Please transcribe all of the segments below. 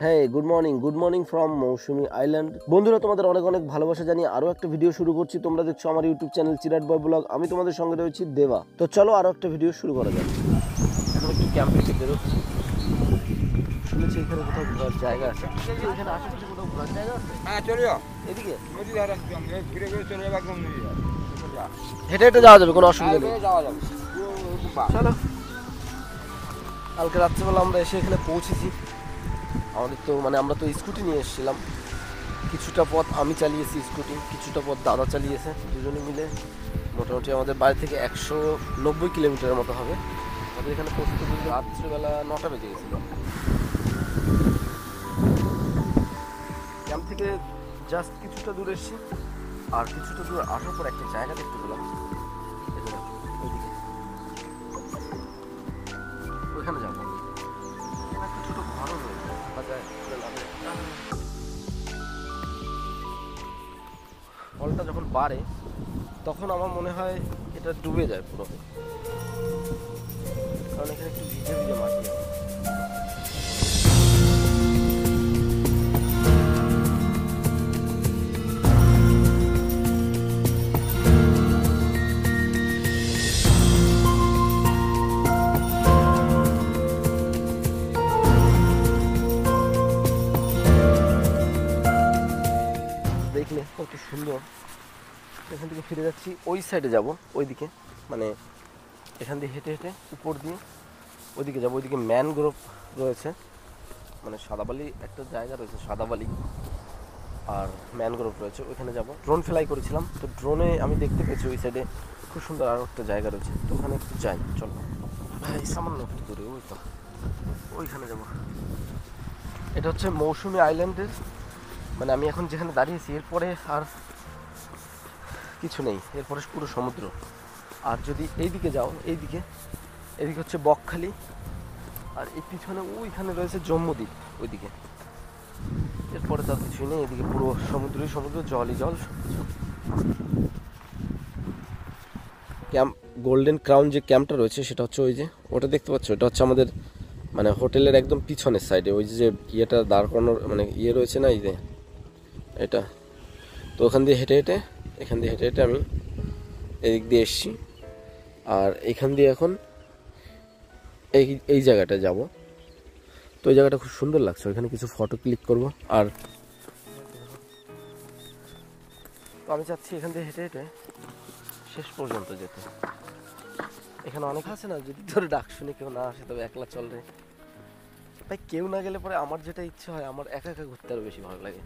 হ্যাঁ, good morning from Mousuni island. বন্ধুরা, তোমাদের অনেক অনেক ভালোবাসা জানিয়ে আরও একটা ভিডিও শুরু করছি। তোমরা দেখছো আমার ইউটিউব চ্যানেল চিরাট বয় ব্লগ। আমি তোমাদের সঙ্গে রয়েছি দেবা। তো চলো আরও একটা ভিডিও শুরু করা যাক। এখন একটু ক্যাম্পে বেরোচ্ছি। শুনেছি এখানে কোথাও ঘোরার জায়গা আছে। এখানে আশেপাশে কোথাও ঘোরার জায়গা আছে? হ্যাঁ, চলে যাও এদিকে নদী ধারে ঘুরে ঘুরে চলে যাবো একদম নদী ধারে। হেঁটে হেঁটে যাওয়া যাবে, কোনো অসুবিধা নেই। যাওয়া যাবে। চলো। কালকে রাত্রেবেলা আমরা এসে এখানে পৌঁছেছি। আমাদের তো আমরা তো স্কুটি নিয়ে এসেছিলাম। কিছুটা পথ আমি চালিয়েছি স্কুটি, কিছুটা পথ দাদা চালিয়েছে। দুজনে মিলে মোটামুটি আমাদের বাড়ি থেকে 190 কিলোমিটারের মতো হবে। আমাদের এখানে পৌঁছতে রাত্রিবেলা 9টা বেজে গেছিল। ক্যাম্প থেকে জাস্ট কিছুটা দূর এসেছি। আর কিছুটা দূর আসার পর একটা জায়গা দেখতে পেলাম। ওইদিকে ওইখানে যাবো। একটা ছোট ঘরও রয়েছে, দেখা যায় ফলটা যখন বাড়ে তখন আমার মনে হয় এটা ডুবে যায় পুরো, কারণ এখানে একটু ভিজে ভিজে মাটি আছে। দেখলে কত সুন্দর। এখান থেকে ফিরে যাচ্ছি, ওই সাইডে যাব, ওইদিকে এখান দিয়ে হেঁটে হেঁটে উপর দিয়ে ওইদিকে যাবো। ওইদিকে ম্যানগ্রোভ রয়েছে, সাদাবালি একটা জায়গা রয়েছে, সাদাবালি আর ম্যানগ্রোভ রয়েছে, ওইখানে যাব। ড্রোন ফ্লাই করেছিলাম, তো ড্রোনে আমি দেখতে পেয়েছি ওই সাইডে খুব সুন্দর আরও একটা জায়গা রয়েছে, তো ওখানে একটু যাই। চলো ভাই, সামান্য একটু দূরে, ওই তো ওইখানে যাব। এটা হচ্ছে মৌসুমী আইল্যান্ডের, আমি এখন যেখানে দাঁড়িয়েছি এরপরে আর কিছু নেই, এরপরে পুরো সমুদ্র। আর যদি এইদিকে যাও, এইদিকে হচ্ছে বকখালি, আর এই পিছনে ওইখানে রয়েছে জম্মুদ্বীপ ওইদিকে। এরপরে তো আর কিছুই নেই, এদিকে পুরো সমুদ্রই সমুদ্র, জলই জল, সবকিছু। ক্যাম্প গোল্ডেন ক্রাউন যে ক্যাম্পটা রয়েছে সেটা হচ্ছে ওই যে ওটা দেখতে পাচ্ছ, এটা হচ্ছে আমাদের হোটেলের একদম পিছনের সাইডে। ওই যে ইয়েটা দাঁড় করানোর ইয়ে রয়েছে না, এই যে এটা, তো ওখান দিয়ে হেঁটে হেঁটে এখান দিয়ে হেঁটে হেঁটে আমি এদিক দিয়ে এসছি। আর এখান দিয়ে এখন এই জায়গাটা যাব। তো ওই জায়গাটা খুব সুন্দর লাগছে, ওইখানে কিছু ফটো ক্লিক করব। আর তো আমি চাচ্ছি এখান দিয়ে হেঁটে হেঁটে শেষ পর্যন্ত যেতে। এখানে অনেক আছে না, যদি তোর ডাক শুনে কেউ না আসে তবে একলা চল রে ভাই। কেউ না গেলে পরে আমার যেটা ইচ্ছে হয়, আমার একা একা ঘুরতে আরো বেশি ভালো লাগে।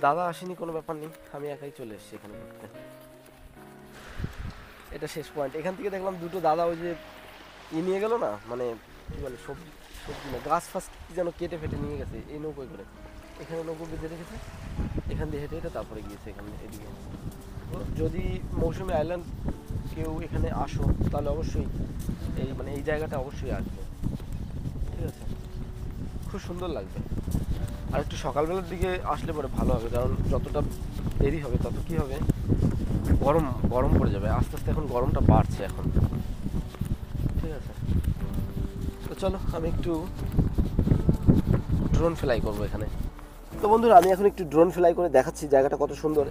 দাদা আসেনি, কোনো ব্যাপার নেই, আমি একাই চলে এসেছি এখানে ঘুরতে। এটা শেষ পয়েন্ট। এখান থেকে দেখলাম দুটো দাদা ওই যে নিয়ে গেল না, কি বলে, সবজি সবজি না, গাছ ফাছ কি যেন কেটে ফেটে নিয়ে গেছে এই নৌকোয় করে। এখানে নৌকো বেঁধে রেখেছে, এখান দিয়ে হেঁটে হেঁটে তারপরে গিয়েছে এখানে এদিকে। তো যদি মৌসুমী আইল্যান্ড কেউ এখানে আসো তাহলে অবশ্যই এই জায়গাটা অবশ্যই আসবে, ঠিক আছে? খুব সুন্দর লাগবে। আর একটু সকালবেলার দিকে আসলে পরে ভালো হবে, কারণ যতটা দেরি হবে তত কি হবে, গরম গরম পড়ে যাবে আস্তে আস্তে। এখন গরমটা বাড়ছে এখন, ঠিক আছে? তো চলো আমি একটু ড্রোন ফ্লাই করবো এখানে। তো বন্ধুরা, আমি এখন একটু ড্রোন ফ্লাই করে দেখাচ্ছি জায়গাটা কত সুন্দর।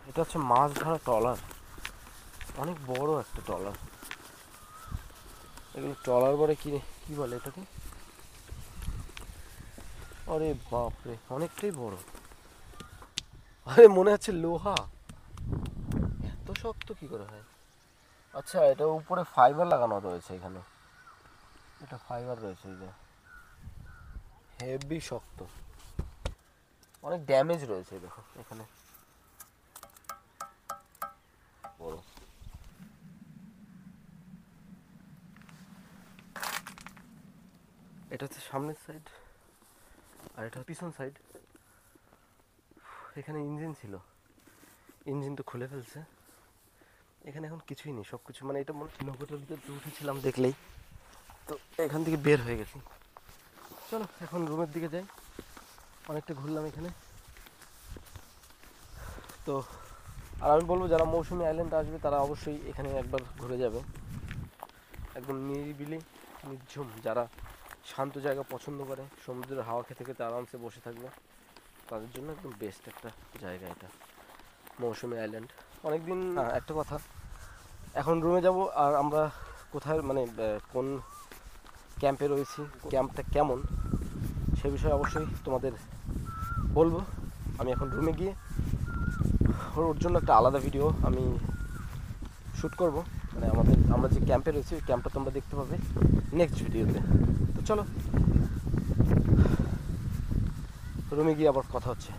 এটা হচ্ছে মাছ ধরা ট্রলার, অনেক বড় একটা ট্রলার। এগুলো ট্রলার বলে কি কি বলে এটাকে, আরে বাপরে, অনেকটাই বড়। আরে মনে হচ্ছে লোহা, এত শক্ত কি করে হয়? আচ্ছা, এটা উপরে ফাইবার লাগানো রয়েছে এখানে, এটা ফাইবার রয়েছে, এই যে হেভি শক্ত, অনেক ড্যামেজ রয়েছে দেখো এখানে, বড়। এটা হচ্ছে সামনের সাইড, আর এটা পিছন সাইড। এখানে ইঞ্জিন ছিল, ইঞ্জিন তো খুলে ফেলছে, এখানে এখন কিছুই নেই, সব কিছু মানে এটা মনে নৌকোটার ভিতরে উঠেছিলাম দেখলেই, তো এখান থেকে বের হয়ে গেছি। চলো এখন রুমের দিকে যাই, অনেকটা ঘুরলাম এখানে। তো আর আমি বলবো যারা মৌসুমী আইল্যান্ডে আসবে তারা অবশ্যই এখানে একবার ঘুরে যাবে, একদম নিরিবিলি নির্ঝুম, যারা শান্ত জায়গা পছন্দ করে, সমুদ্রের হাওয়া খেতে খেতে আরামসে বসে থাকবে, তাদের জন্য একদম বেস্ট একটা জায়গা এটা মৌসুমী আইল্যান্ড। অনেকদিন একটা কথা, এখন রুমে যাব, আর আমরা কোথায় মানে কোন ক্যাম্পে রয়েছি, ক্যাম্পটা কেমন সে বিষয়ে অবশ্যই তোমাদের বলবো। আমি এখন রুমে গিয়ে ওর জন্য একটা আলাদা ভিডিও আমি শ্যুট করব, মানে আমরা যে ক্যাম্পে রয়েছি ওই ক্যাম্পটা তোমরা দেখতে পাবে নেক্সট ভিডিওতে। তো চলো রুমে গিয়ে আবার কথা হচ্ছে।